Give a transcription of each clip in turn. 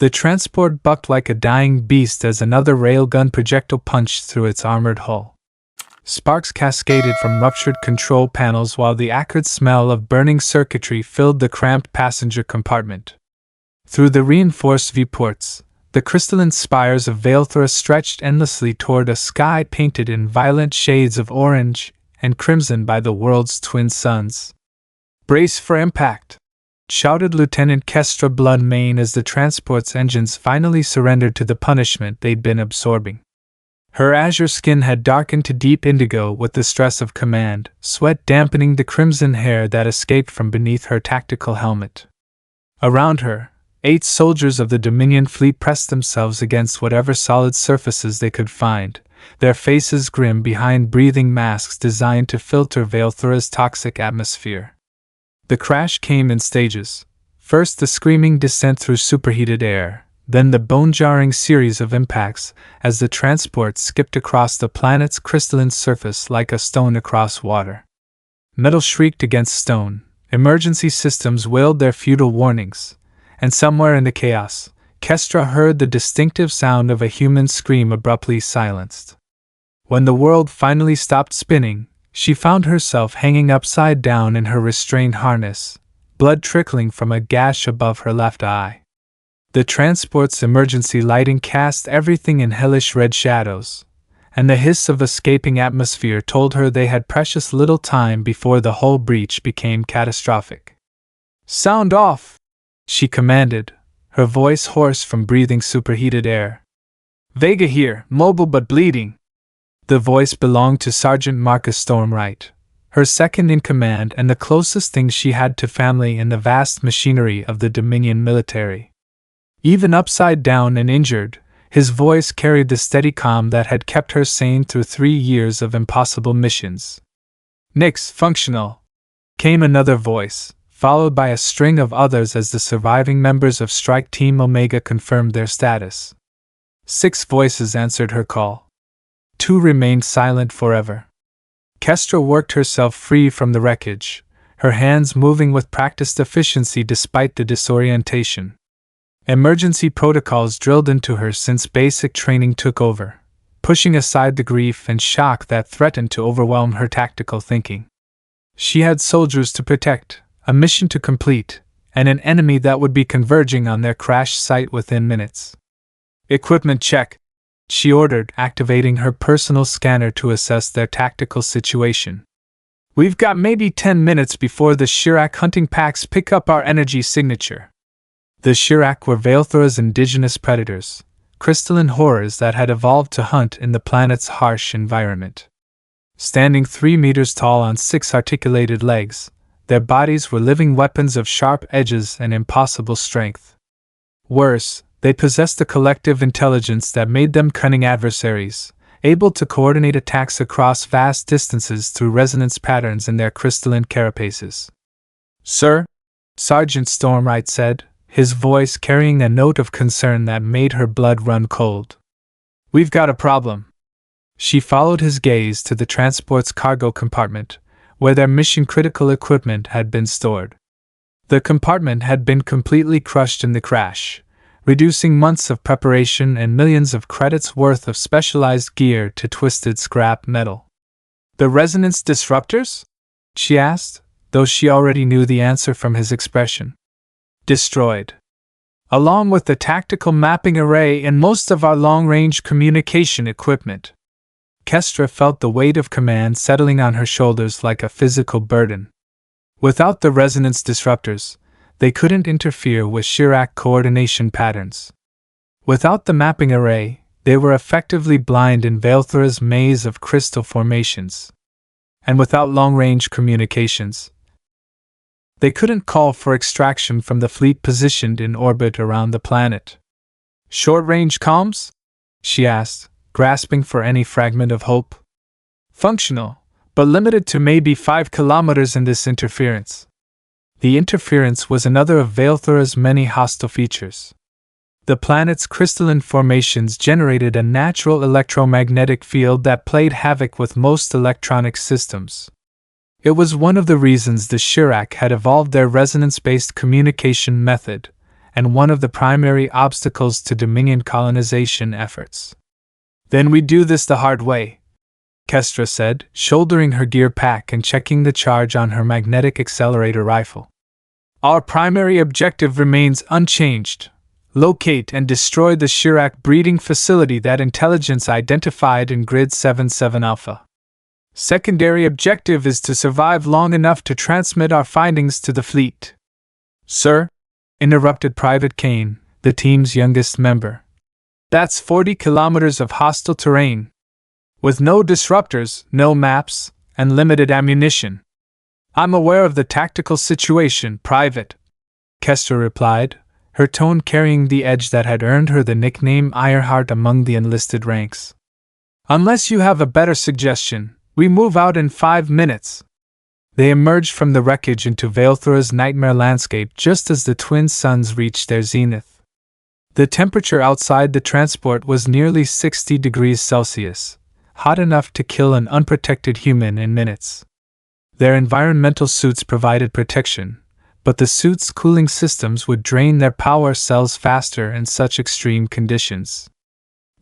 The transport bucked like a dying beast as another railgun projectile punched through its armored hull. Sparks cascaded from ruptured control panels while the acrid smell of burning circuitry filled the cramped passenger compartment. Through the reinforced viewports, the crystalline spires of Vaelthara stretched endlessly toward a sky painted in violent shades of orange and crimson by the world's twin suns. "Brace for impact!" shouted Lieutenant Kestra Bloodmane as the transport's engines finally surrendered to the punishment they'd been absorbing. Her azure skin had darkened to deep indigo with the stress of command, sweat dampening the crimson hair that escaped from beneath her tactical helmet. Around her, 8 soldiers of the Dominion fleet pressed themselves against whatever solid surfaces they could find, their faces grim behind breathing masks designed to filter Vaelthara's toxic atmosphere. The crash came in stages. First the screaming descent through superheated air, then the bone-jarring series of impacts as the transport skipped across the planet's crystalline surface like a stone across water. Metal shrieked against stone, emergency systems wailed their futile warnings, and somewhere in the chaos, Kestra heard the distinctive sound of a human scream abruptly silenced. When the world finally stopped spinning, she found herself hanging upside down in her restrained harness, blood trickling from a gash above her left eye. The transport's emergency lighting cast everything in hellish red shadows, and the hiss of escaping atmosphere told her they had precious little time before the hull breach became catastrophic. "Sound off!" she commanded, her voice hoarse from breathing superheated air. "Vega here, mobile but bleeding." The voice belonged to Sergeant Marcus Stormwright, her second in command and the closest thing she had to family in the vast machinery of the Dominion military. Even upside down and injured, his voice carried the steady calm that had kept her sane through 3 years of impossible missions. "Nix, functional," came another voice, followed by a string of others as the surviving members of Strike Team Omega confirmed their status. 6 voices answered her call. 2 remained silent forever. Kestra worked herself free from the wreckage, her hands moving with practiced efficiency despite the disorientation. Emergency protocols drilled into her since basic training took over, pushing aside the grief and shock that threatened to overwhelm her tactical thinking. She had soldiers to protect, a mission to complete, and an enemy that would be converging on their crash site within minutes. "Equipment check," she ordered, activating her personal scanner to assess their tactical situation. "We've got maybe 10 minutes before the Shirak hunting packs pick up our energy signature." The Shirak were Vaelthara's indigenous predators, crystalline horrors that had evolved to hunt in the planet's harsh environment. Standing 3 meters tall on 6 articulated legs, their bodies were living weapons of sharp edges and impossible strength. Worse, they possessed a collective intelligence that made them cunning adversaries, able to coordinate attacks across vast distances through resonance patterns in their crystalline carapaces. "Sir," Sergeant Stormwright said, his voice carrying a note of concern that made her blood run cold. "We've got a problem." She followed his gaze to the transport's cargo compartment, where their mission-critical equipment had been stored. The compartment had been completely crushed in the crash, reducing months of preparation and millions of credits worth of specialized gear to twisted scrap metal. "The resonance disruptors?" she asked, though she already knew the answer from his expression. "Destroyed. Along with the tactical mapping array and most of our long-range communication equipment." Kestra felt the weight of command settling on her shoulders like a physical burden. Without the resonance disruptors, they couldn't interfere with Shirak coordination patterns. Without the mapping array, they were effectively blind in Vaelthara's maze of crystal formations. And without long-range communications, they couldn't call for extraction from the fleet positioned in orbit around the planet. "Short-range comms?" she asked, grasping for any fragment of hope. "Functional, but limited to maybe 5 kilometers in this interference." The interference was another of Vaelthara's many hostile features. The planet's crystalline formations generated a natural electromagnetic field that played havoc with most electronic systems. It was one of the reasons the Shirak had evolved their resonance-based communication method, and one of the primary obstacles to Dominion colonization efforts. "Then we do this the hard way," Kestra said, shouldering her gear pack and checking the charge on her magnetic accelerator rifle. "Our primary objective remains unchanged. Locate and destroy the Shirak breeding facility that intelligence identified in Grid 77 Alpha. Secondary objective is to survive long enough to transmit our findings to the fleet." "Sir," interrupted Private Kane, the team's youngest member. "That's 40 kilometers of hostile terrain. With no disruptors, no maps, and limited ammunition." "I'm aware of the tactical situation, Private," Kestra replied, her tone carrying the edge that had earned her the nickname Ironheart among the enlisted ranks. "Unless you have a better suggestion, we move out in 5 minutes." They emerged from the wreckage into Vaelthara's nightmare landscape just as the twin suns reached their zenith. The temperature outside the transport was nearly 60 degrees Celsius, hot enough to kill an unprotected human in minutes. Their environmental suits provided protection, but the suit's cooling systems would drain their power cells faster in such extreme conditions.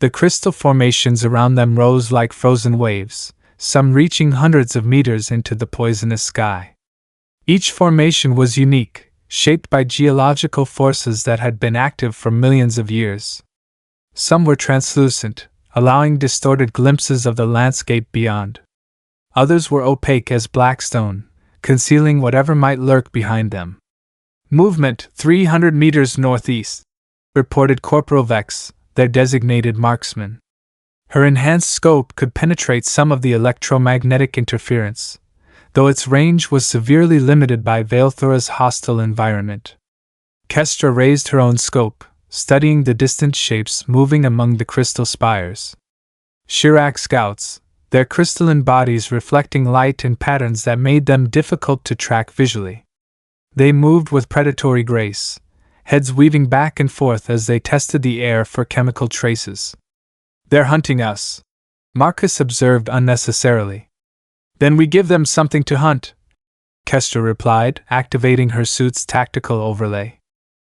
The crystal formations around them rose like frozen waves, some reaching hundreds of meters into the poisonous sky. Each formation was unique, shaped by geological forces that had been active for millions of years. Some were translucent, allowing distorted glimpses of the landscape beyond. Others were opaque as black stone, concealing whatever might lurk behind them. "Movement 300 meters northeast," reported Corporal Vex, their designated marksman. Her enhanced scope could penetrate some of the electromagnetic interference, though its range was severely limited by Vaelthara's hostile environment. Kestra raised her own scope, studying the distant shapes moving among the crystal spires. Shirak scouts, their crystalline bodies reflecting light in patterns that made them difficult to track visually. They moved with predatory grace, heads weaving back and forth as they tested the air for chemical traces. "They're hunting us," Marcus observed unnecessarily. "Then we give them something to hunt," Kestra replied, activating her suit's tactical overlay.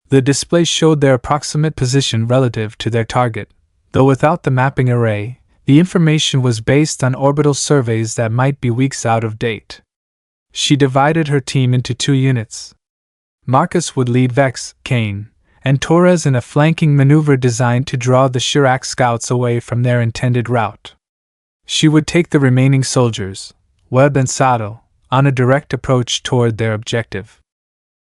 The display showed their approximate position relative to their target, though without the mapping array, the information was based on orbital surveys that might be weeks out of date. She divided her team into 2 units. Marcus would lead Vex, Kane, and Torres in a flanking maneuver designed to draw the Shirak scouts away from their intended route. She would take the remaining soldiers, Webb and Sato, on a direct approach toward their objective.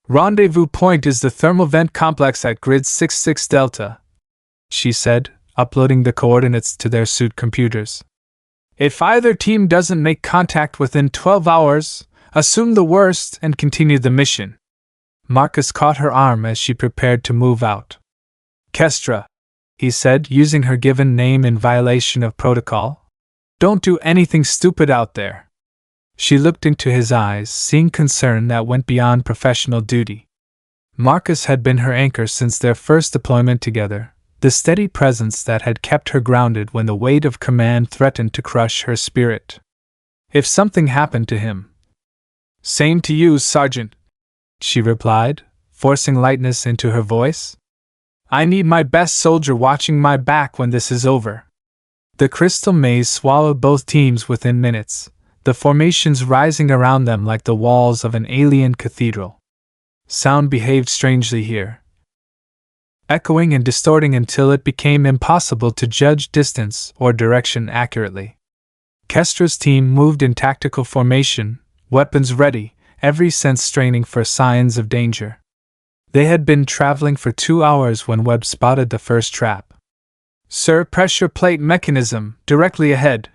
"Rendezvous point is the thermal vent complex at Grid 66 Delta," she said, uploading the coordinates to their suit computers. "If either team doesn't make contact within 12 hours, assume the worst and continue the mission." Marcus caught her arm as she prepared to move out. "Kestra," he said, using her given name in violation of protocol, "don't do anything stupid out there." She looked into his eyes, seeing concern that went beyond professional duty. Marcus had been her anchor since their first deployment together, the steady presence that had kept her grounded when the weight of command threatened to crush her spirit. If something happened to him— "Same to you, Sergeant," she replied, forcing lightness into her voice. "I need my best soldier watching my back when this is over." The crystal maze swallowed both teams within minutes, the formations rising around them like the walls of an alien cathedral. Sound behaved strangely here, echoing and distorting until it became impossible to judge distance or direction accurately. Kestra's team moved in tactical formation, weapons ready, every sense straining for signs of danger. They had been traveling for 2 hours when Webb spotted the first trap. "Sir, pressure plate mechanism, directly ahead,"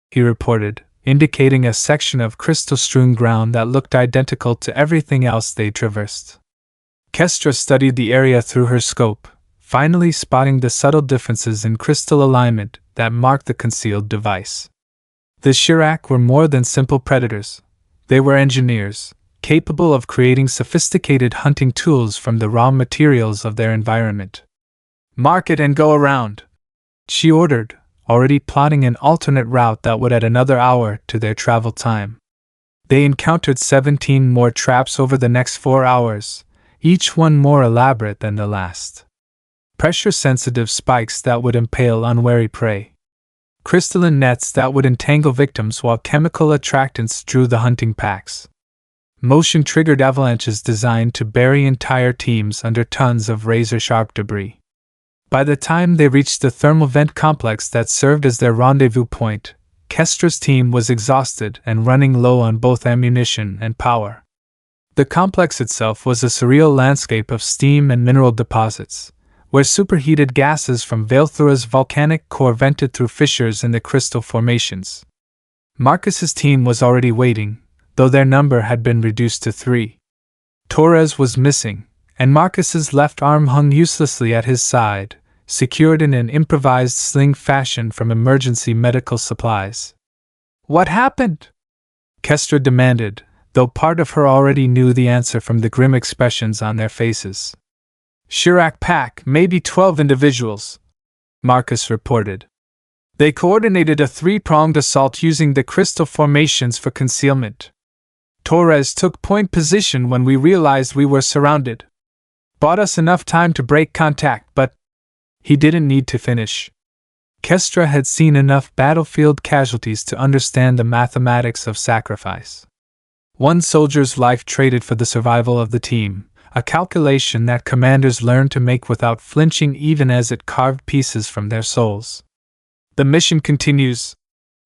he reported, indicating a section of crystal-strewn ground that looked identical to everything else they traversed. Kestra studied the area through her scope, finally spotting the subtle differences in crystal alignment that marked the concealed device. The Shirak were more than simple predators. They were engineers, capable of creating sophisticated hunting tools from the raw materials of their environment. "Mark it and go around," she ordered, already plotting an alternate route that would add another hour to their travel time. They encountered 17 more traps over the next 4 hours, each one more elaborate than the last. Pressure-sensitive spikes that would impale unwary prey. Crystalline nets that would entangle victims while chemical attractants drew the hunting packs. Motion-triggered avalanches designed to bury entire teams under tons of razor-sharp debris. By the time they reached the thermal vent complex that served as their rendezvous point, Kestra's team was exhausted and running low on both ammunition and power. The complex itself was a surreal landscape of steam and mineral deposits, where superheated gases from Vaelthara's volcanic core vented through fissures in the crystal formations. Marcus's team was already waiting, though their number had been reduced to 3. Torres was missing, and Marcus's left arm hung uselessly at his side, secured in an improvised sling fashioned from emergency medical supplies. "What happened?" Kestra demanded, though part of her already knew the answer from the grim expressions on their faces. "Shirak pack, maybe 12 individuals," Marcus reported. "They coordinated a 3-pronged assault using the crystal formations for concealment. Torres took point position when we realized we were surrounded. Bought us enough time to break contact, but..." He didn't need to finish. Kestra had seen enough battlefield casualties to understand the mathematics of sacrifice. One soldier's life traded for the survival of the team, a calculation that commanders learned to make without flinching even as it carved pieces from their souls. "The mission continues,"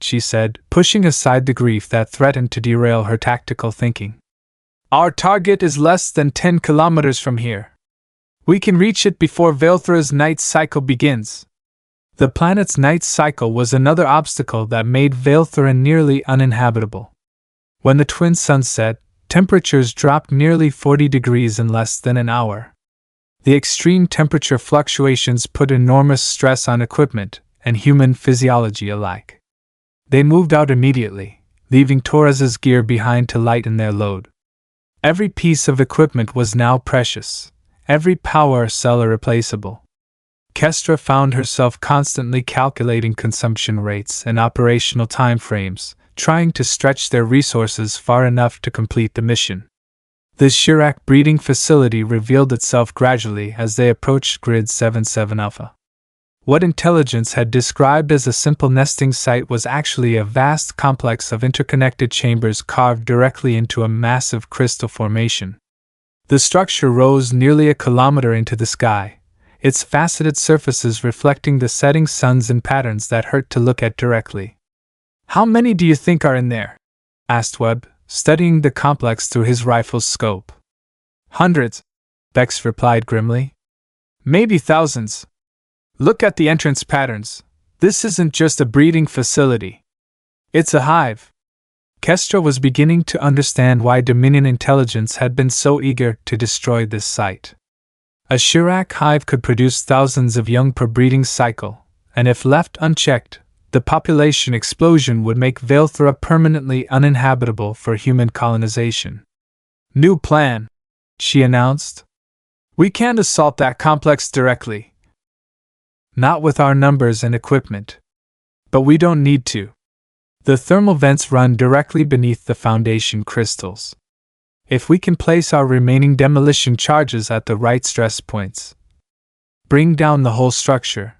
she said, pushing aside the grief that threatened to derail her tactical thinking. "Our target is less than 10 kilometers from here. We can reach it before Vaelthara's night cycle begins." The planet's night cycle was another obstacle that made Vaelthara nearly uninhabitable. When the twin suns set, temperatures dropped nearly 40 degrees in less than an hour. The extreme temperature fluctuations put enormous stress on equipment and human physiology alike. They moved out immediately, leaving Torres's gear behind to lighten their load. Every piece of equipment was now precious, every power cell irreplaceable. Kestra found herself constantly calculating consumption rates and operational time frames, trying to stretch their resources far enough to complete the mission. The Shirak breeding facility revealed itself gradually as they approached Grid 77 Alpha. What intelligence had described as a simple nesting site was actually a vast complex of interconnected chambers carved directly into a massive crystal formation. The structure rose nearly a kilometer into the sky, its faceted surfaces reflecting the setting suns in patterns that hurt to look at directly. "How many do you think are in there?" asked Webb, studying the complex through his rifle's scope. "Hundreds," Bex replied grimly. "Maybe thousands. Look at the entrance patterns. This isn't just a breeding facility. It's a hive." Kestra was beginning to understand why Dominion intelligence had been so eager to destroy this site. A Shirak hive could produce thousands of young per breeding cycle, and if left unchecked, the population explosion would make Vaelthara permanently uninhabitable for human colonization. "New plan," she announced. "We can't assault that complex directly. Not with our numbers and equipment. But we don't need to. The thermal vents run directly beneath the foundation crystals. If we can place our remaining demolition charges at the right stress points, bring down the whole structure,"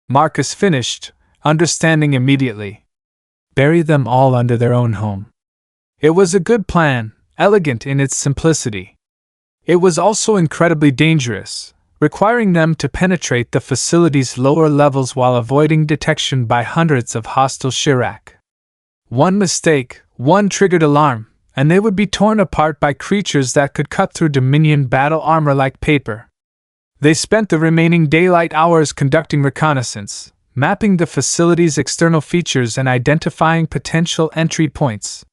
Marcus finished, understanding immediately. "Bury them all under their own home." It was a good plan, elegant in its simplicity. It was also incredibly dangerous, requiring them to penetrate the facility's lower levels while avoiding detection by hundreds of hostile Shirak. One mistake, one triggered alarm, and they would be torn apart by creatures that could cut through Dominion battle armor like paper. They spent the remaining daylight hours conducting reconnaissance, mapping the facility's external features and identifying potential entry points.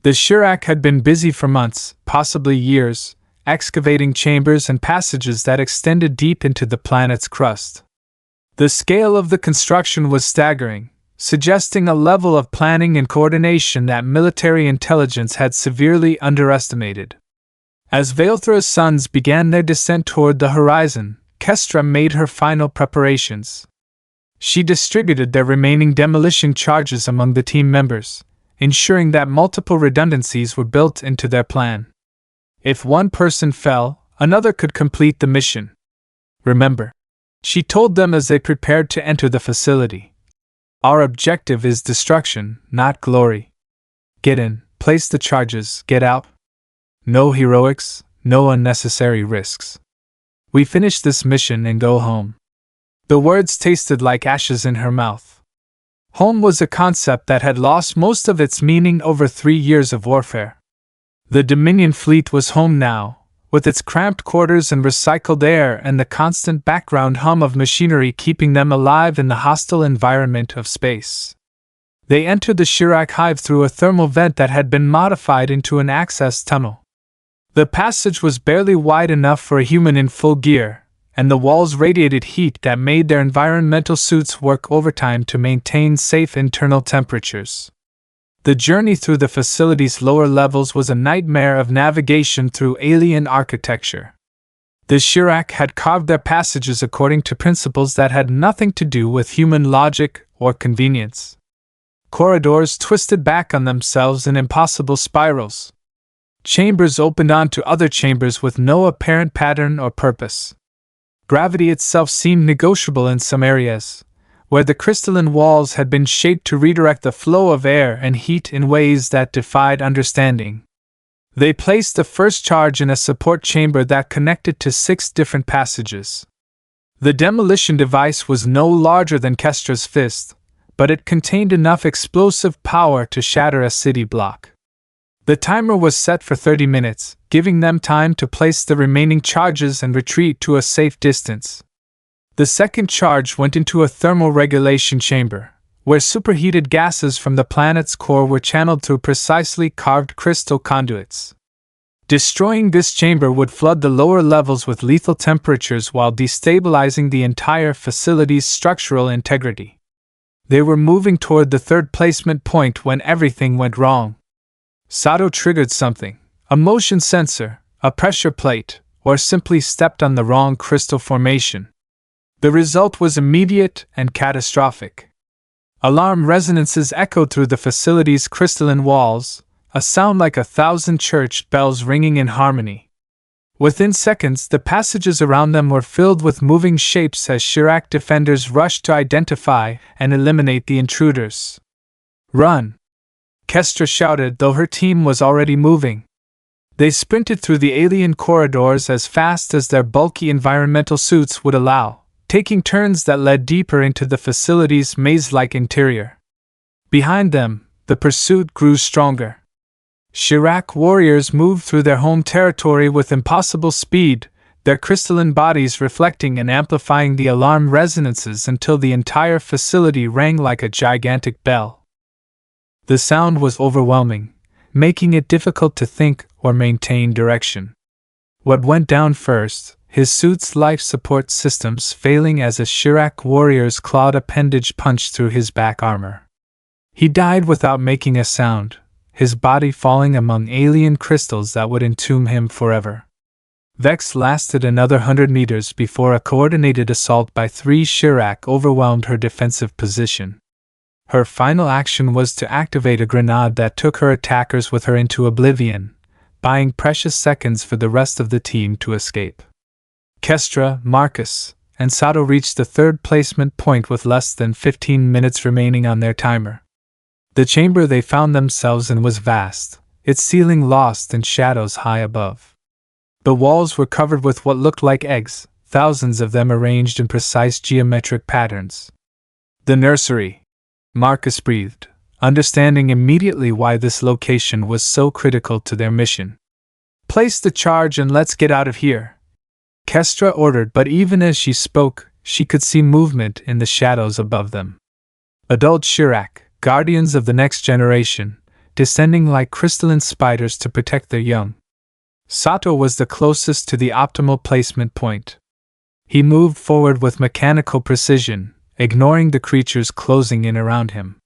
The Shirak had been busy for months, possibly years, excavating chambers and passages that extended deep into the planet's crust. The scale of the construction was staggering, suggesting a level of planning and coordination that military intelligence had severely underestimated. As Vaelthara's sons began their descent toward the horizon, Kestra made her final preparations. She distributed their remaining demolition charges among the team members, ensuring that multiple redundancies were built into their plan. If one person fell, Another could complete the mission. Remember, she told them as they prepared to enter the facility. Our objective is destruction, not glory. Get in, place the charges, get out. No heroics, no unnecessary risks. We finish this mission and go home. The words tasted like ashes in her mouth. Home was a concept that had lost most of its meaning over 3 years of warfare. The Dominion fleet was home now, with its cramped quarters and recycled air and the constant background hum of machinery keeping them alive in the hostile environment of space. They entered the Shirak hive through a thermal vent that had been modified into an access tunnel. The passage was barely wide enough for a human in full gear, and the walls radiated heat that made their environmental suits work overtime to maintain safe internal temperatures. The journey through the facility's lower levels was a nightmare of navigation through alien architecture. The Shirak had carved their passages according to principles that had nothing to do with human logic or convenience. Corridors twisted back on themselves in impossible spirals. Chambers opened onto other chambers with no apparent pattern or purpose. Gravity itself seemed negotiable in some areas, where the crystalline walls had been shaped to redirect the flow of air and heat in ways that defied understanding. They placed the first charge in a support chamber that connected to 6 different passages. The demolition device was no larger than Kestra's fist, but it contained enough explosive power to shatter a city block. The timer was set for 30 minutes, giving them time to place the remaining charges and retreat to a safe distance. The second charge went into a thermal regulation chamber, where superheated gases from the planet's core were channeled through precisely carved crystal conduits. Destroying this chamber would flood the lower levels with lethal temperatures while destabilizing the entire facility's structural integrity. They were moving toward the third placement point when everything went wrong. Sato triggered something, a motion sensor, a pressure plate, or simply stepped on the wrong crystal formation. The result was immediate and catastrophic. Alarm resonances echoed through the facility's crystalline walls, a sound like 1,000 church bells ringing in harmony. Within seconds, the passages around them were filled with moving shapes as Shirak defenders rushed to identify and eliminate the intruders. "Run!" Kestra shouted, though her team was already moving. They sprinted through the alien corridors as fast as their bulky environmental suits would allow, taking turns that led deeper into the facility's maze-like interior. Behind them, the pursuit grew stronger. Shirak warriors moved through their home territory with impossible speed, their crystalline bodies reflecting and amplifying the alarm resonances until the entire facility rang like a gigantic bell. The sound was overwhelming, making it difficult to think or maintain direction. What went down first? His suit's life support systems failing as a Shirak warrior's clawed appendage punched through his back armor. He died without making a sound, his body falling among alien crystals that would entomb him forever. Vex lasted another 100 meters before a coordinated assault by 3 Shirak overwhelmed her defensive position. Her final action was to activate a grenade that took her attackers with her into oblivion, buying precious seconds for the rest of the team to escape. Kestra, Marcus, and Sato reached the third placement point with less than 15 minutes remaining on their timer. The chamber they found themselves in was vast, its ceiling lost in shadows high above. The walls were covered with what looked like eggs, thousands of them arranged in precise geometric patterns. "The nursery," Marcus breathed, understanding immediately why this location was so critical to their mission. "Place the charge and let's get out of here," Kestra ordered, but even as she spoke, she could see movement in the shadows above them. Adult Shirak, guardians of the next generation, descending like crystalline spiders to protect their young. Sato was the closest to the optimal placement point. He moved forward with mechanical precision, ignoring the creatures closing in around him.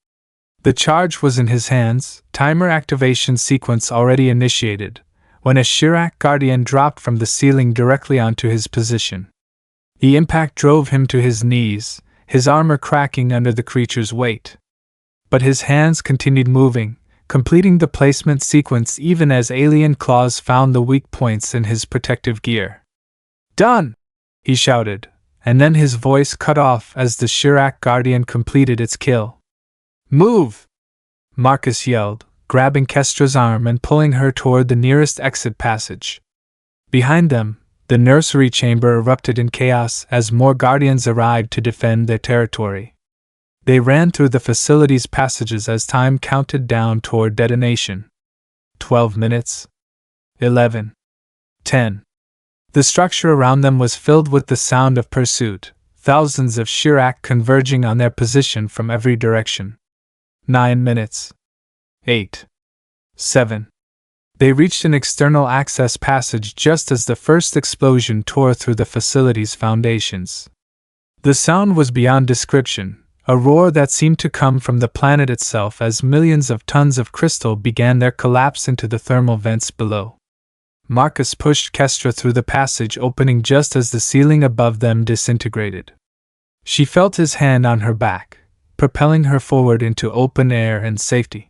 The charge was in his hands, timer activation sequence already initiated, when a Shirak guardian dropped from the ceiling directly onto his position. The impact drove him to his knees, his armor cracking under the creature's weight. But his hands continued moving, completing the placement sequence even as alien claws found the weak points in his protective gear. Done! He shouted, and then his voice cut off as the Shirak Guardian completed its kill. Move! Marcus yelled, grabbing Kestra's arm and pulling her toward the nearest exit passage. Behind them, the nursery chamber erupted in chaos as more Guardians arrived to defend their territory. They ran through the facility's passages as time counted down toward detonation. 12 minutes. 11. 10. The structure around them was filled with the sound of pursuit, thousands of Shirak converging on their position from every direction. 9 minutes. 8. 7. They reached an external access passage just as the first explosion tore through the facility's foundations. The sound was beyond description, a roar that seemed to come from the planet itself as millions of tons of crystal began their collapse into the thermal vents below. Marcus pushed Kestra through the passage opening just as the ceiling above them disintegrated. She felt his hand on her back, propelling her forward into open air and safety.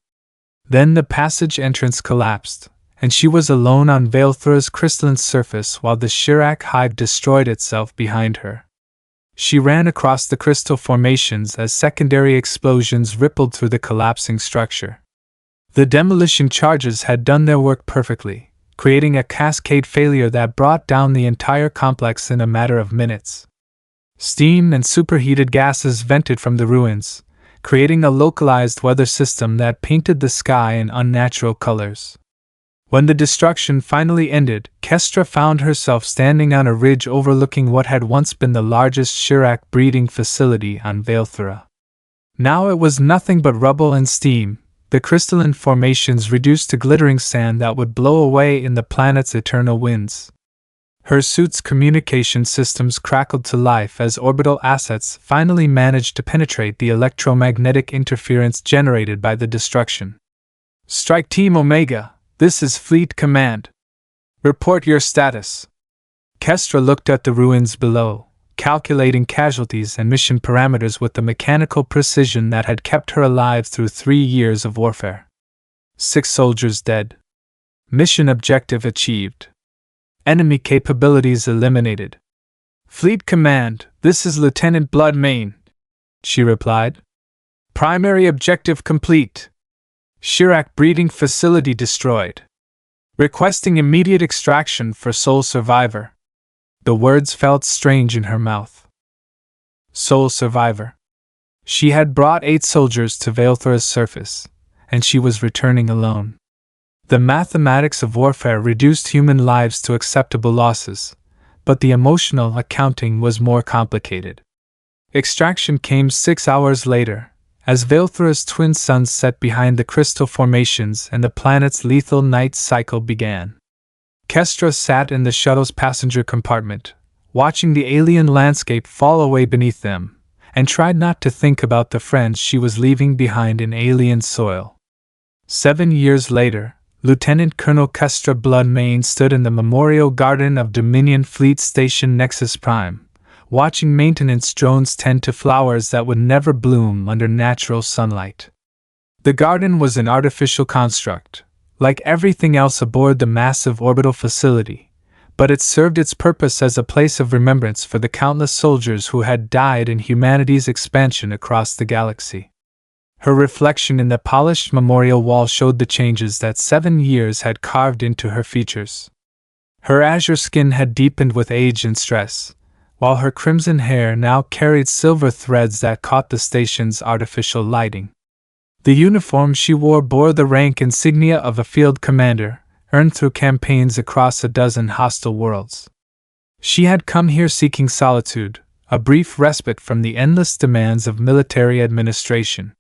Then the passage entrance collapsed, and she was alone on Vaelthara's crystalline surface while the Shirak hive destroyed itself behind her. She ran across the crystal formations as secondary explosions rippled through the collapsing structure. The demolition charges had done their work perfectly, creating a cascade failure that brought down the entire complex in a matter of minutes. Steam and superheated gases vented from the ruins, creating a localized weather system that painted the sky in unnatural colors. When the destruction finally ended, Kestra found herself standing on a ridge overlooking what had once been the largest Shirak breeding facility on Vaelthara. Now it was nothing but rubble and steam, the crystalline formations reduced to glittering sand that would blow away in the planet's eternal winds. Her suit's communication systems crackled to life as orbital assets finally managed to penetrate the electromagnetic interference generated by the destruction. Strike Team Omega! This is Fleet Command. Report your status. Kestra looked at the ruins below, calculating casualties and mission parameters with the mechanical precision that had kept her alive through 3 years of warfare. 6 soldiers dead. Mission objective achieved. Enemy capabilities eliminated. Fleet Command, this is Lieutenant Bloodmane, she replied. Primary objective complete. Shirak breeding facility destroyed. Requesting immediate extraction for sole survivor. The words felt strange in her mouth. Sole survivor. She had brought 8 soldiers to Vaelthara's surface, and she was returning alone. The mathematics of warfare reduced human lives to acceptable losses, but the emotional accounting was more complicated. Extraction came 6 hours later, as Vaelthara's twin suns set behind the crystal formations and the planet's lethal night cycle began. Kestra sat in the shuttle's passenger compartment, watching the alien landscape fall away beneath them, and tried not to think about the friends she was leaving behind in alien soil. 7 years later, Lieutenant Colonel Kestra Bloodmane stood in the Memorial Garden of Dominion Fleet Station Nexus Prime, watching maintenance drones tend to flowers that would never bloom under natural sunlight. The garden was an artificial construct, like everything else aboard the massive orbital facility, but it served its purpose as a place of remembrance for the countless soldiers who had died in humanity's expansion across the galaxy. Her reflection in the polished memorial wall showed the changes that 7 years had carved into her features. Her azure skin had deepened with age and stress, while her crimson hair now carried silver threads that caught the station's artificial lighting. The uniform she wore bore the rank insignia of a field commander, earned through campaigns across a dozen hostile worlds. She had come here seeking solitude, a brief respite from the endless demands of military administration.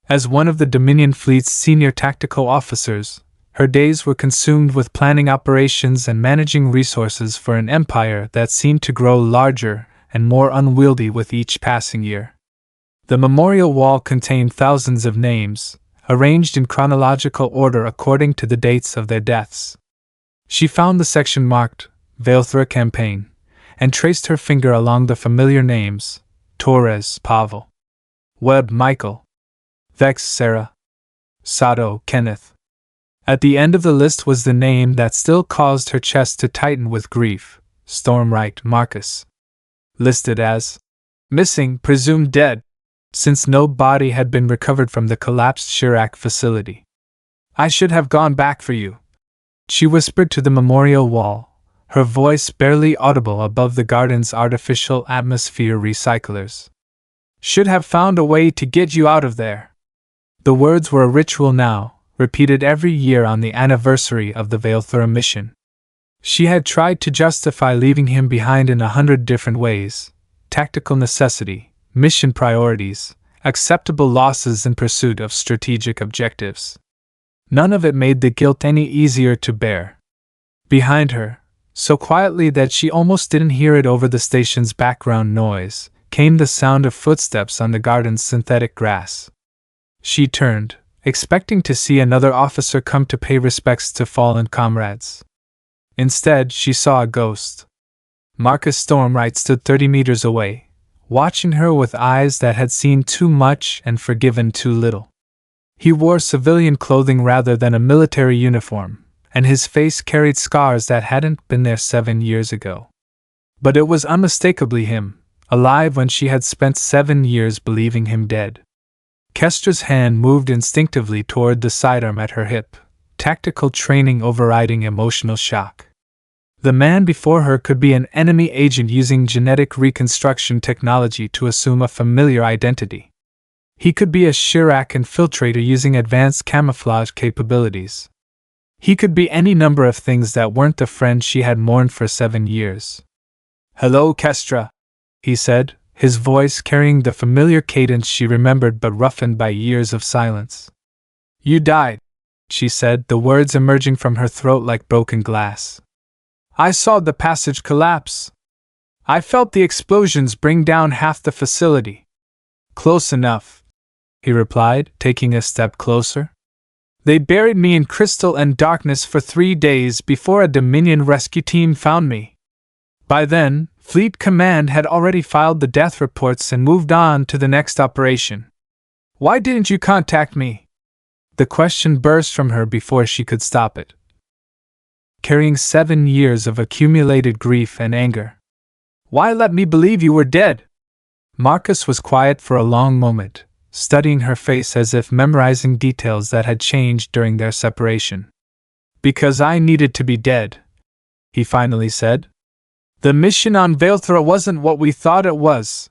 As one of the Dominion Fleet's senior tactical officers, her days were consumed with planning operations and managing resources for an empire that seemed to grow larger and more unwieldy with each passing year. The memorial wall contained thousands of names, arranged in chronological order according to the dates of their deaths. She found the section marked Vaelthara Campaign, and traced her finger along the familiar names: Torres Pavel, Webb Michael, Vex Sarah, Sato Kenneth. At the end of the list was the name that still caused her chest to tighten with grief: Stormwright Marcus. Listed as missing, presumed dead, since no body had been recovered from the collapsed Shirak facility. I should have gone back for you, she whispered to the memorial wall, her voice barely audible above the garden's artificial atmosphere recyclers. Should have found a way to get you out of there. The words were a ritual now, repeated every year on the anniversary of the Vaelthara mission. She had tried to justify leaving him behind in 100 different ways: tactical necessity, mission priorities, acceptable losses in pursuit of strategic objectives. None of it made the guilt any easier to bear. Behind her, so quietly that she almost didn't hear it over the station's background noise, came the sound of footsteps on the garden's synthetic grass. She turned, expecting to see another officer come to pay respects to fallen comrades. Instead, she saw a ghost. Marcus Stormwright stood 30 meters away, watching her with eyes that had seen too much and forgiven too little. He wore civilian clothing rather than a military uniform, and his face carried scars that hadn't been there 7 years ago. But it was unmistakably him, alive when she had spent 7 years believing him dead. Kestra's hand moved instinctively toward the sidearm at her hip, tactical training overriding emotional shock. The man before her could be an enemy agent using genetic reconstruction technology to assume a familiar identity. He could be a Shirak infiltrator using advanced camouflage capabilities. He could be any number of things that weren't the friend she had mourned for 7 years. "Hello, Kestra," he said, his voice carrying the familiar cadence she remembered but roughened by years of silence. "You died," she said, the words emerging from her throat like broken glass. "I saw the passage collapse. I felt the explosions bring down half the facility." "Close enough," he replied, taking a step closer. "They buried me in crystal and darkness for 3 days before a Dominion rescue team found me. By then, Fleet Command had already filed the death reports and moved on to the next operation. Why didn't you contact me?" The question burst from her before she could stop it. Carrying 7 years of accumulated grief and anger. "Why let me believe you were dead?" Marcus was quiet for a long moment, studying her face as if memorizing details that had changed during their separation. "Because I needed to be dead," he finally said. "The mission on Vaelthara wasn't what we thought it was.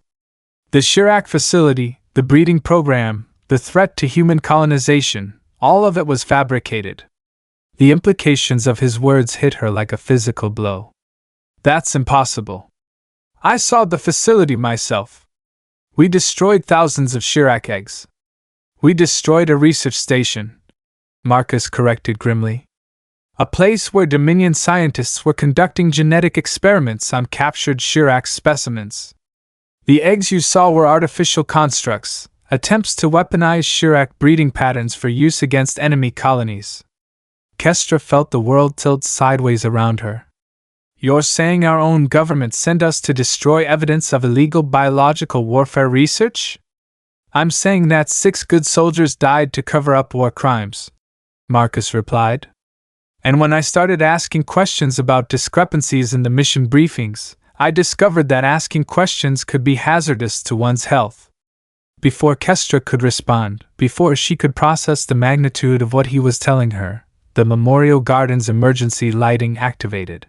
The Shirak facility, the breeding program, the threat to human colonization, all of it was fabricated." The implications of his words hit her like a physical blow. "That's impossible. I saw the facility myself. We destroyed thousands of Shirak eggs. We destroyed a research station," Marcus corrected grimly. "A place where Dominion scientists were conducting genetic experiments on captured Shirak specimens. The eggs you saw were artificial constructs, attempts to weaponize Shirak breeding patterns for use against enemy colonies." Kestra felt the world tilt sideways around her. "You're saying our own government sent us to destroy evidence of illegal biological warfare research?" "I'm saying that 6 good soldiers died to cover up war crimes," Marcus replied. "And when I started asking questions about discrepancies in the mission briefings, I discovered that asking questions could be hazardous to one's health." Before Kestra could respond, before she could process the magnitude of what he was telling her, the Memorial Garden's emergency lighting activated.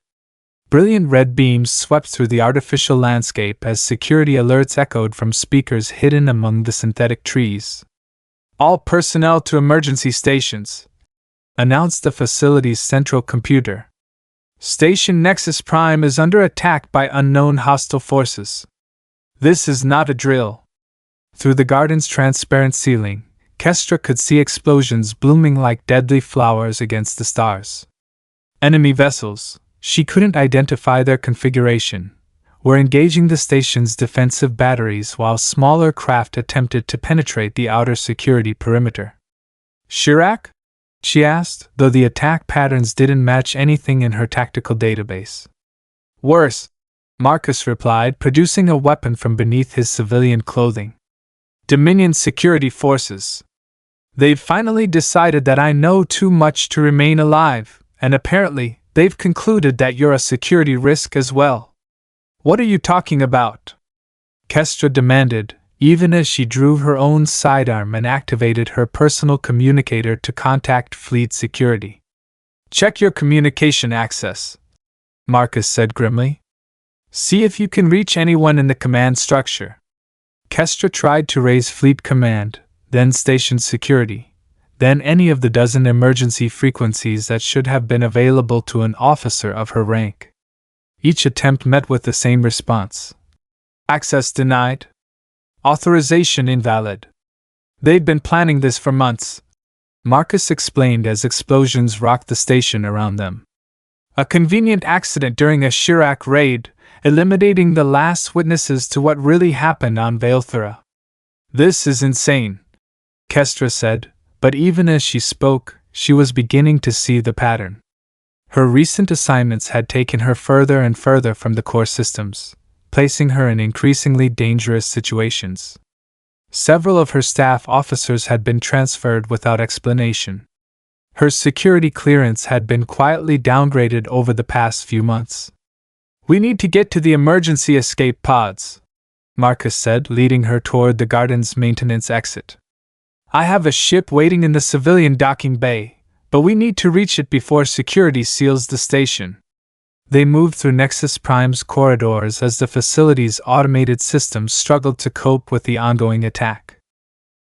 Brilliant red beams swept through the artificial landscape as security alerts echoed from speakers hidden among the synthetic trees. "All personnel to emergency stations," announced the facility's central computer. "Station Nexus Prime is under attack by unknown hostile forces. This is not a drill." Through the garden's transparent ceiling, Kestra could see explosions blooming like deadly flowers against the stars. Enemy vessels, she couldn't identify their configuration, were engaging the station's defensive batteries while smaller craft attempted to penetrate the outer security perimeter. "Shirak?" she asked, though the attack patterns didn't match anything in her tactical database. "Worse," Marcus replied, producing a weapon from beneath his civilian clothing. "Dominion security forces. They've finally decided that I know too much to remain alive, and apparently, They've concluded that you're a security risk as well. What are you talking about? Kestra demanded, even as she drew her own sidearm and activated her personal communicator to contact fleet security. Check your communication access, Marcus said grimly. See if you can reach anyone in the command structure. Kestra tried to raise fleet command, then station security, then any of the dozen emergency frequencies that should have been available to an officer of her rank. Each attempt met with the same response. Access denied. Authorization invalid. They'd been planning this for months, Marcus explained as explosions rocked the station around them. A convenient accident during a Shirak raid, eliminating the last witnesses to what really happened on Vaelthara. This is insane, Kestra said, but even as she spoke, she was beginning to see the pattern. Her recent assignments had taken her further and further from the core systems, placing her in increasingly dangerous situations. Several of her staff officers had been transferred without explanation. Her security clearance had been quietly downgraded over the past few months. We need to get to the emergency escape pods, Marcus said, leading her toward the garden's maintenance exit. I have a ship waiting in the civilian docking bay, but we need to reach it before security seals the station. They moved through Nexus Prime's corridors as the facility's automated systems struggled to cope with the ongoing attack.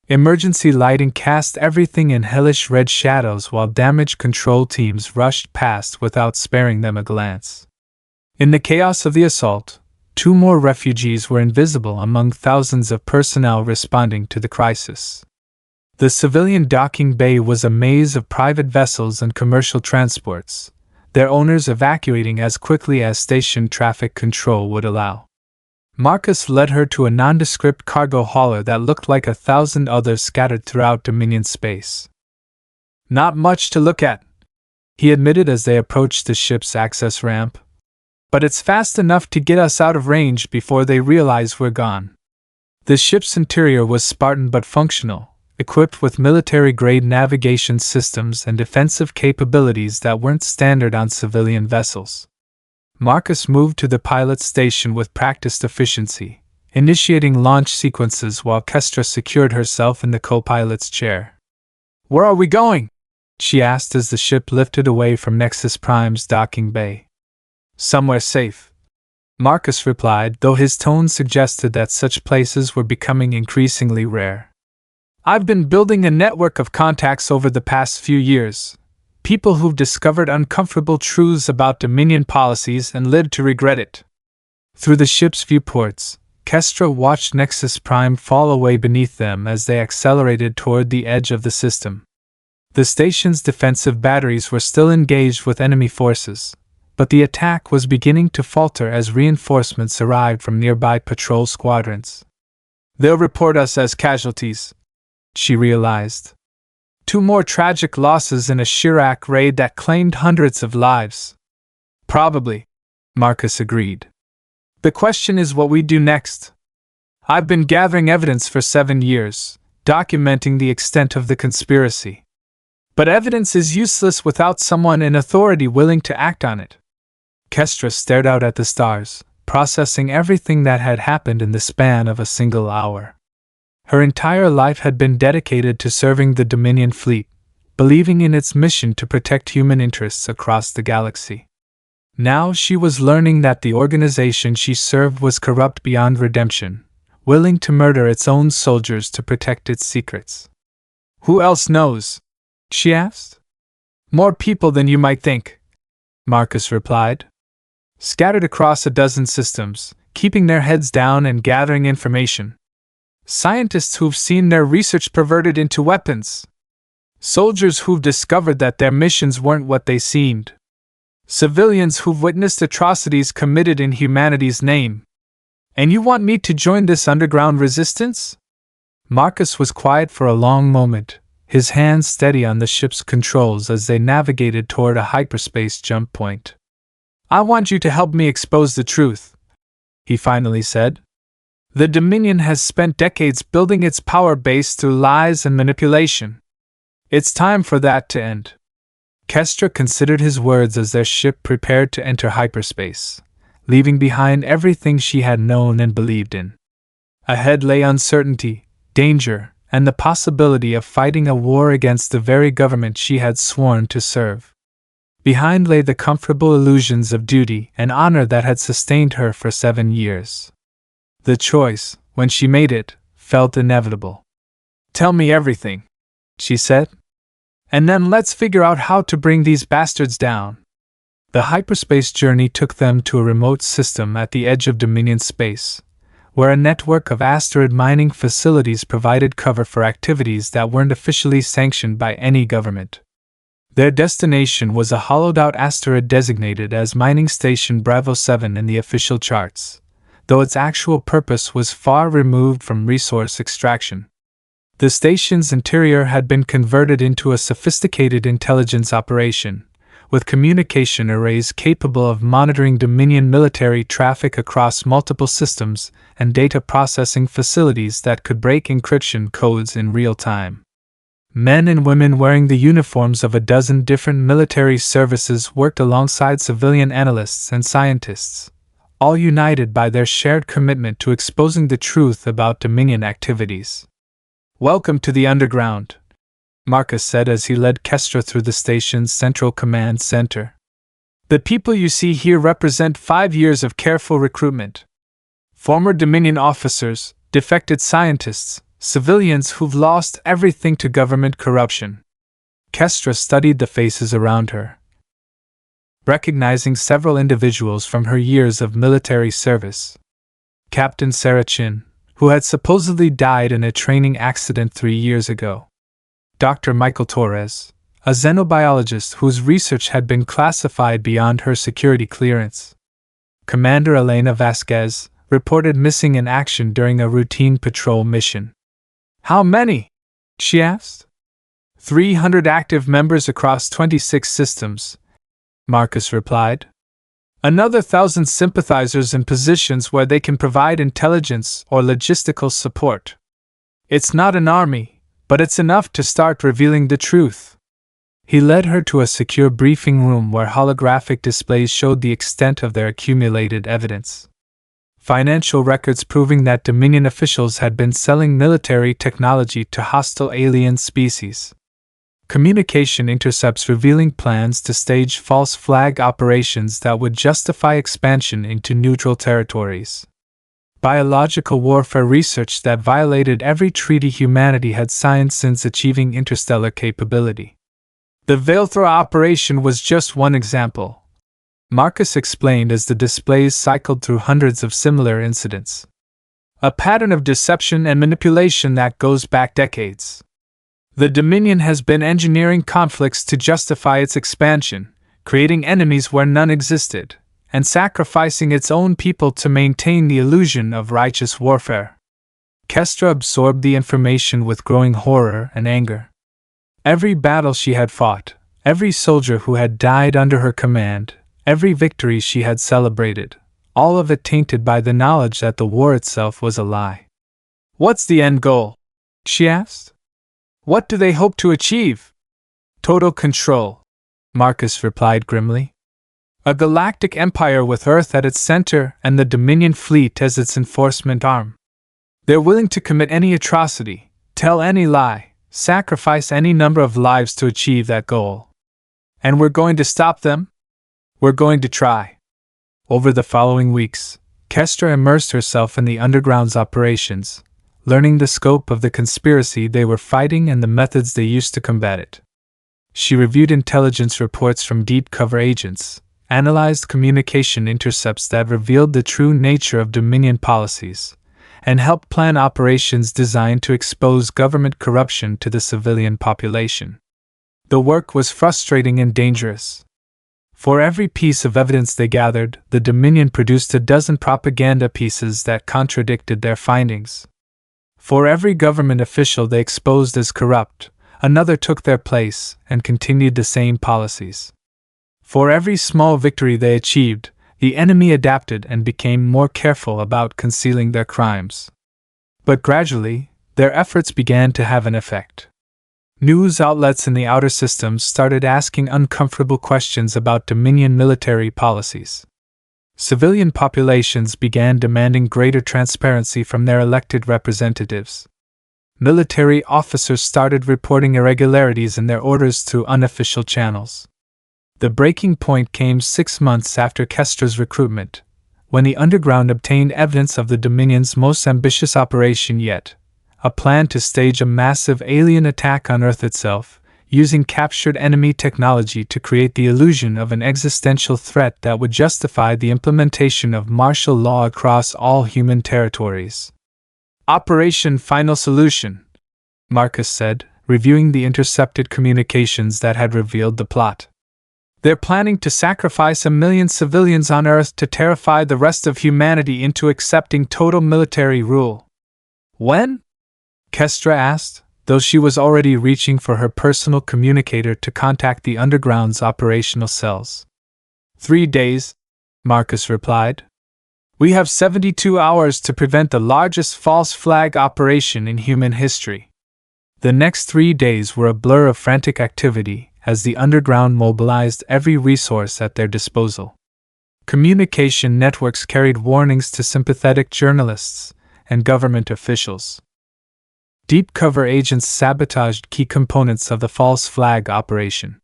Emergency lighting cast everything in hellish red shadows while damage control teams rushed past without sparing them a glance. In the chaos of the assault, 2 more refugees were invisible among thousands of personnel responding to the crisis. The civilian docking bay was a maze of private vessels and commercial transports, their owners evacuating as quickly as station traffic control would allow. Marcus led her to a nondescript cargo hauler that looked like 1,000 others scattered throughout Dominion space. Not much to look at, he admitted as they approached the ship's access ramp. But it's fast enough to get us out of range before they realize we're gone. The ship's interior was Spartan but functional, equipped with military-grade navigation systems and defensive capabilities that weren't standard on civilian vessels. Marcus moved to the pilot station with practiced efficiency, initiating launch sequences while Kestra secured herself in the co-pilot's chair. Where are we going? She asked as the ship lifted away from Nexus Prime's docking bay. Somewhere safe, Marcus replied, though his tone suggested that such places were becoming increasingly rare. I've been building a network of contacts over the past few years, people who've discovered uncomfortable truths about Dominion policies and lived to regret it. Through the ship's viewports, Kestra watched Nexus Prime fall away beneath them as they accelerated toward the edge of the system. The station's defensive batteries were still engaged with enemy forces, but the attack was beginning to falter as reinforcements arrived from nearby patrol squadrons. They'll report us as casualties, she realized. 2 more tragic losses in a Shirak raid that claimed hundreds of lives. Probably, Marcus agreed. The question is what we do next. I've been gathering evidence for 7 years, documenting the extent of the conspiracy. But evidence is useless without someone in authority willing to act on it. Kestra stared out at the stars, processing everything that had happened in the span of a single hour. Her entire life had been dedicated to serving the Dominion fleet, believing in its mission to protect human interests across the galaxy. Now she was learning that the organization she served was corrupt beyond redemption, willing to murder its own soldiers to protect its secrets. Who else knows? She asked. More people than you might think, Marcus replied. Scattered across a dozen systems, keeping their heads down and gathering information. Scientists who've seen their research perverted into weapons. Soldiers who've discovered that their missions weren't what they seemed. Civilians who've witnessed atrocities committed in humanity's name. And you want me to join this underground resistance? Marcus was quiet for a long moment, his hands steady on the ship's controls as they navigated toward a hyperspace jump point. I want you to help me expose the truth, he finally said. The Dominion has spent decades building its power base through lies and manipulation. It's time for that to end. Kestra considered his words as their ship prepared to enter hyperspace, leaving behind everything she had known and believed in. Ahead lay uncertainty, danger, and the possibility of fighting a war against the very government she had sworn to serve. Behind lay the comfortable illusions of duty and honor that had sustained her for 7 years. The choice, when she made it, felt inevitable. "Tell me everything," she said. "And then let's figure out how to bring these bastards down." The hyperspace journey took them to a remote system at the edge of Dominion space, where a network of asteroid mining facilities provided cover for activities that weren't officially sanctioned by any government. Their destination was a hollowed-out asteroid designated as Mining Station Bravo 7 in the official charts, though its actual purpose was far removed from resource extraction. The station's interior had been converted into a sophisticated intelligence operation, with communication arrays capable of monitoring Dominion military traffic across multiple systems and data processing facilities that could break encryption codes in real time. Men and women wearing the uniforms of a dozen different military services worked alongside civilian analysts and scientists, all united by their shared commitment to exposing the truth about Dominion activities. "Welcome to the underground," Marcus said as he led Kestra through the station's central command center. "The people you see here represent 5 years of careful recruitment. Former Dominion officers, defected scientists, civilians who've lost everything to government corruption." Kestra studied the faces around her, recognizing several individuals from her years of military service. Captain Sarah Chin, who had supposedly died in a training accident 3 years ago. Dr. Michael Torres, a xenobiologist whose research had been classified beyond her security clearance. Commander Elena Vasquez, reported missing in action during a routine patrol mission. "How many?" she asked. 300 active members across 26 systems," Marcus replied. "Another 1,000 sympathizers in positions where they can provide intelligence or logistical support. It's not an army, but it's enough to start revealing the truth." He led her to a secure briefing room where holographic displays showed the extent of their accumulated evidence. Financial records proving that Dominion officials had been selling military technology to hostile alien species. Communication intercepts revealing plans to stage false flag operations that would justify expansion into neutral territories. Biological warfare research that violated every treaty humanity had signed since achieving interstellar capability. The Vaelthara operation was just one example, Marcus explained as the displays cycled through hundreds of similar incidents. A pattern of deception and manipulation that goes back decades. The Dominion has been engineering conflicts to justify its expansion, creating enemies where none existed, and sacrificing its own people to maintain the illusion of righteous warfare. Kestra absorbed the information with growing horror and anger. Every battle she had fought, every soldier who had died under her command, every victory she had celebrated, all of it tainted by the knowledge that the war itself was a lie. "What's the end goal?" she asked. "What do they hope to achieve?" "Total control," Marcus replied grimly. "A galactic empire with Earth at its center and the Dominion fleet as its enforcement arm. They're willing to commit any atrocity, tell any lie, sacrifice any number of lives to achieve that goal. And we're going to stop them? We're going to try." Over the following weeks, Kestra immersed herself in the underground's operations, learning the scope of the conspiracy they were fighting and the methods they used to combat it. She reviewed intelligence reports from deep cover agents, analyzed communication intercepts that revealed the true nature of Dominion policies, and helped plan operations designed to expose government corruption to the civilian population. The work was frustrating and dangerous. For every piece of evidence they gathered, the Dominion produced a dozen propaganda pieces that contradicted their findings. For every government official they exposed as corrupt, another took their place and continued the same policies. For every small victory they achieved, the enemy adapted and became more careful about concealing their crimes. But gradually, their efforts began to have an effect. News outlets in the outer systems started asking uncomfortable questions about Dominion military policies. Civilian populations began demanding greater transparency from their elected representatives. Military officers started reporting irregularities in their orders through unofficial channels. The breaking point came 6 months after Kestra's recruitment, when the Underground obtained evidence of the Dominion's most ambitious operation yet, a plan to stage a massive alien attack on Earth itself, using captured enemy technology to create the illusion of an existential threat that would justify the implementation of martial law across all human territories. Operation Final Solution, Marcus said, reviewing the intercepted communications that had revealed the plot. They're planning to sacrifice 1 million civilians on Earth to terrify the rest of humanity into accepting total military rule. When? Kestra asked, though she was already reaching for her personal communicator to contact the Underground's operational cells. 3 days, Marcus replied. We have 72 hours to prevent the largest false flag operation in human history. The next 3 days were a blur of frantic activity as the Underground mobilized every resource at their disposal. Communication networks carried warnings to sympathetic journalists and government officials. Deep cover agents sabotaged key components of the false flag operation.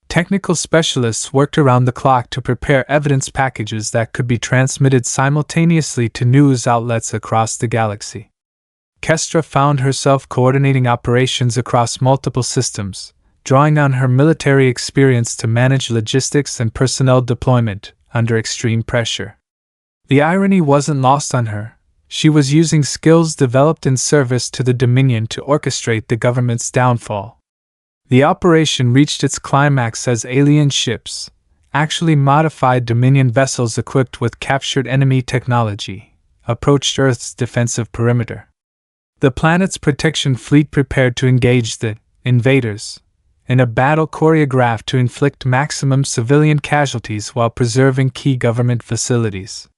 Technical specialists worked around the clock to prepare evidence packages that could be transmitted simultaneously to news outlets across the galaxy. Kestra found herself coordinating operations across multiple systems, drawing on her military experience to manage logistics and personnel deployment under extreme pressure. The irony wasn't lost on her. She was using skills developed in service to the Dominion to orchestrate the government's downfall. The operation reached its climax as alien ships, actually modified Dominion vessels equipped with captured enemy technology, approached Earth's defensive perimeter. The planet's protection fleet prepared to engage the invaders in a battle choreographed to inflict maximum civilian casualties while preserving key government facilities.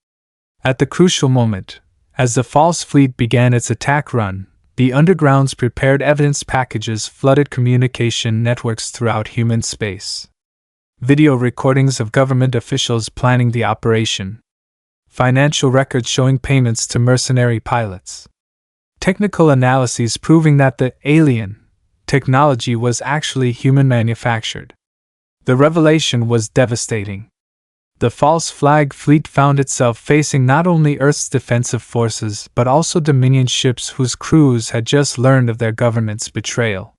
At the crucial moment, as the false fleet began its attack run, the Underground's prepared evidence packages flooded communication networks throughout human space. Video recordings of government officials planning the operation. Financial records showing payments to mercenary pilots. Technical analyses proving that the alien technology was actually human-manufactured. The revelation was devastating. The false flag fleet found itself facing not only Earth's defensive forces but also Dominion ships whose crews had just learned of their government's betrayal.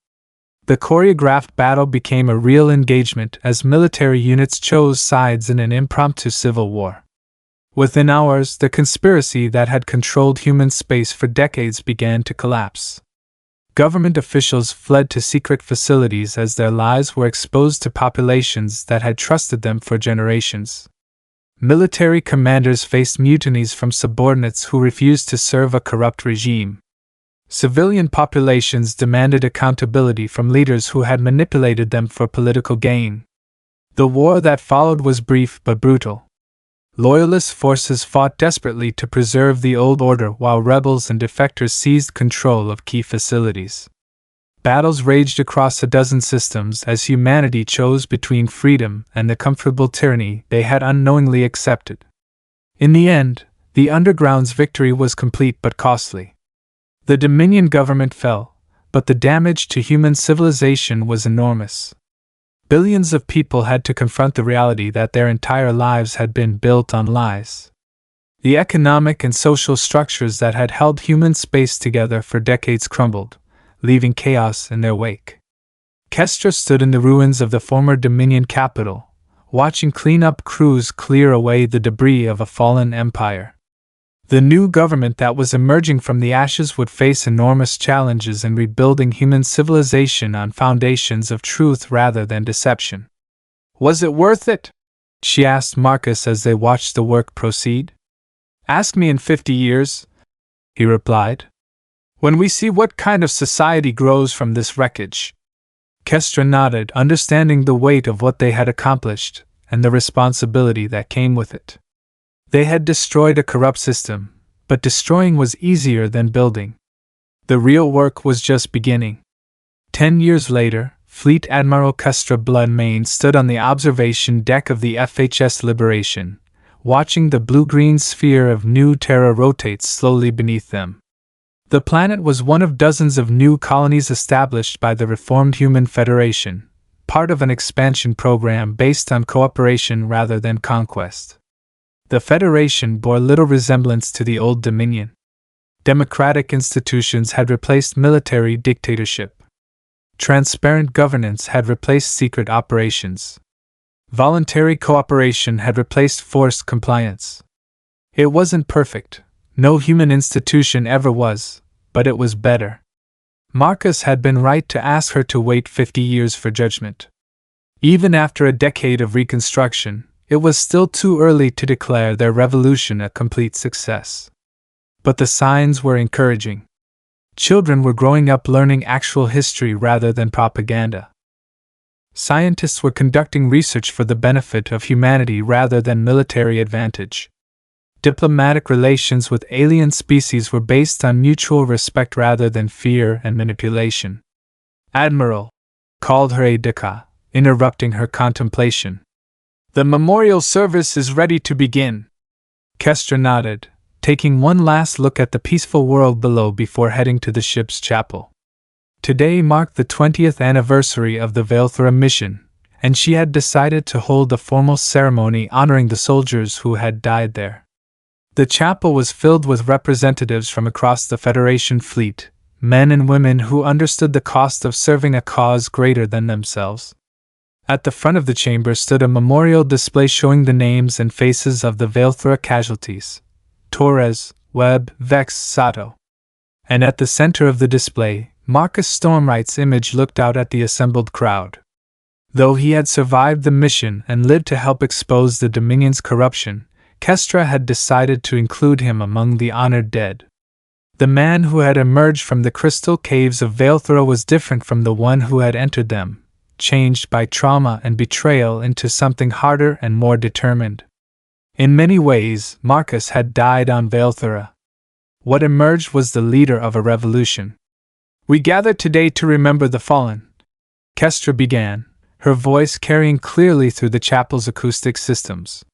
The choreographed battle became a real engagement as military units chose sides in an impromptu civil war. Within hours, the conspiracy that had controlled human space for decades began to collapse. Government officials fled to secret facilities as their lives were exposed to populations that had trusted them for generations. Military commanders faced mutinies from subordinates who refused to serve a corrupt regime. Civilian populations demanded accountability from leaders who had manipulated them for political gain. The war that followed was brief but brutal. Loyalist forces fought desperately to preserve the old order while rebels and defectors seized control of key facilities. Battles raged across a dozen systems as humanity chose between freedom and the comfortable tyranny they had unknowingly accepted. In the end, the Underground's victory was complete but costly. The Dominion government fell, but the damage to human civilization was enormous. Billions of people had to confront the reality that their entire lives had been built on lies. The economic and social structures that had held human space together for decades crumbled, leaving chaos in their wake. Kestra stood in the ruins of the former Dominion capital, watching cleanup crews clear away the debris of a fallen empire. The new government that was emerging from the ashes would face enormous challenges in rebuilding human civilization on foundations of truth rather than deception. Was it worth it? She asked Marcus as they watched the work proceed. Ask me in 50 years, he replied. When we see what kind of society grows from this wreckage. Kestra nodded, understanding the weight of what they had accomplished and the responsibility that came with it. They had destroyed a corrupt system, but destroying was easier than building. The real work was just beginning. 10 years later, Fleet Admiral Kestra Bloodmane stood on the observation deck of the FHS Liberation, watching the blue-green sphere of New Terra rotate slowly beneath them. The planet was one of dozens of new colonies established by the Reformed Human Federation, part of an expansion program based on cooperation rather than conquest. The Federation bore little resemblance to the old Dominion. Democratic institutions had replaced military dictatorship. Transparent governance had replaced secret operations. Voluntary cooperation had replaced forced compliance. It wasn't perfect. No human institution ever was, but it was better. Marcus had been right to ask her to wait 50 years for judgment. Even after a decade of reconstruction, it was still too early to declare their revolution a complete success. But the signs were encouraging. Children were growing up learning actual history rather than propaganda. Scientists were conducting research for the benefit of humanity rather than military advantage. Diplomatic relations with alien species were based on mutual respect rather than fear and manipulation. "Admiral," called her aide-de-camp, interrupting her contemplation. "The memorial service is ready to begin." Kestra nodded, taking one last look at the peaceful world below before heading to the ship's chapel. Today marked the 20th anniversary of the Vaelthara mission, and she had decided to hold a formal ceremony honoring the soldiers who had died there. The chapel was filled with representatives from across the Federation fleet, men and women who understood the cost of serving a cause greater than themselves. At the front of the chamber stood a memorial display showing the names and faces of the Vaelthara casualties: Torres, Webb, Vex, Sato. And at the center of the display, Marcus Stormwright's image looked out at the assembled crowd. Though he had survived the mission and lived to help expose the Dominion's corruption, Kestra had decided to include him among the honored dead. The man who had emerged from the crystal caves of Vaelthara was different from the one who had entered them, changed by trauma and betrayal into something harder and more determined. In many ways, Marcus had died on Vaelthara. What emerged was the leader of a revolution. "We gather today to remember the fallen," Kestra began, her voice carrying clearly through the chapel's acoustic systems.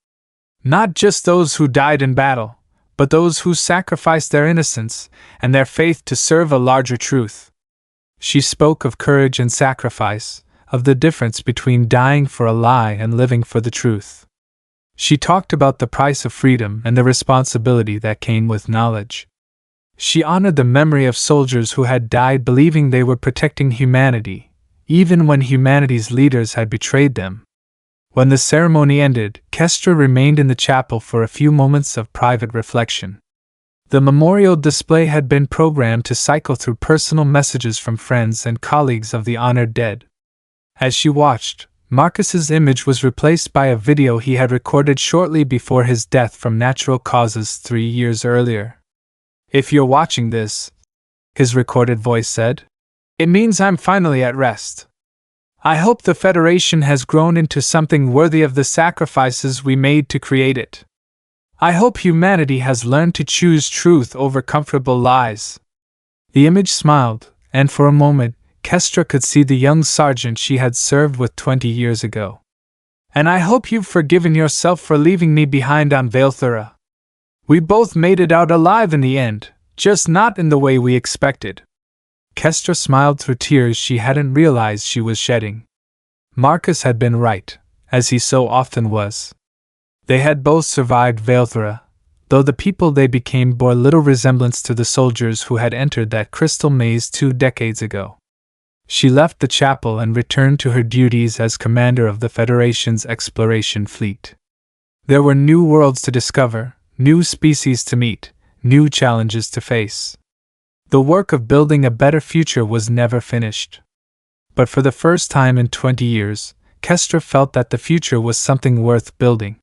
"Not just those who died in battle, but those who sacrificed their innocence and their faith to serve a larger truth." She spoke of courage and sacrifice, of the difference between dying for a lie and living for the truth. She talked about the price of freedom and the responsibility that came with knowledge. She honored the memory of soldiers who had died believing they were protecting humanity, even when humanity's leaders had betrayed them. When the ceremony ended, Kestra remained in the chapel for a few moments of private reflection. The memorial display had been programmed to cycle through personal messages from friends and colleagues of the honored dead. As she watched, Marcus's image was replaced by a video he had recorded shortly before his death from natural causes 3 years earlier. "If you're watching this," his recorded voice said, "it means I'm finally at rest. I hope the Federation has grown into something worthy of the sacrifices we made to create it. I hope humanity has learned to choose truth over comfortable lies." The image smiled, and for a moment, Kestra could see the young sergeant she had served with 20 years ago. "And I hope you've forgiven yourself for leaving me behind on Vaelthara. We both made it out alive in the end, just not in the way we expected." Kestra smiled through tears she hadn't realized she was shedding. Marcus had been right, as he so often was. They had both survived Vaelthara, though the people they became bore little resemblance to the soldiers who had entered that crystal maze 2 decades ago. She left the chapel and returned to her duties as commander of the Federation's exploration fleet. There were new worlds to discover, new species to meet, new challenges to face. The work of building a better future was never finished. But for the first time in 20 years, Kestra felt that the future was something worth building.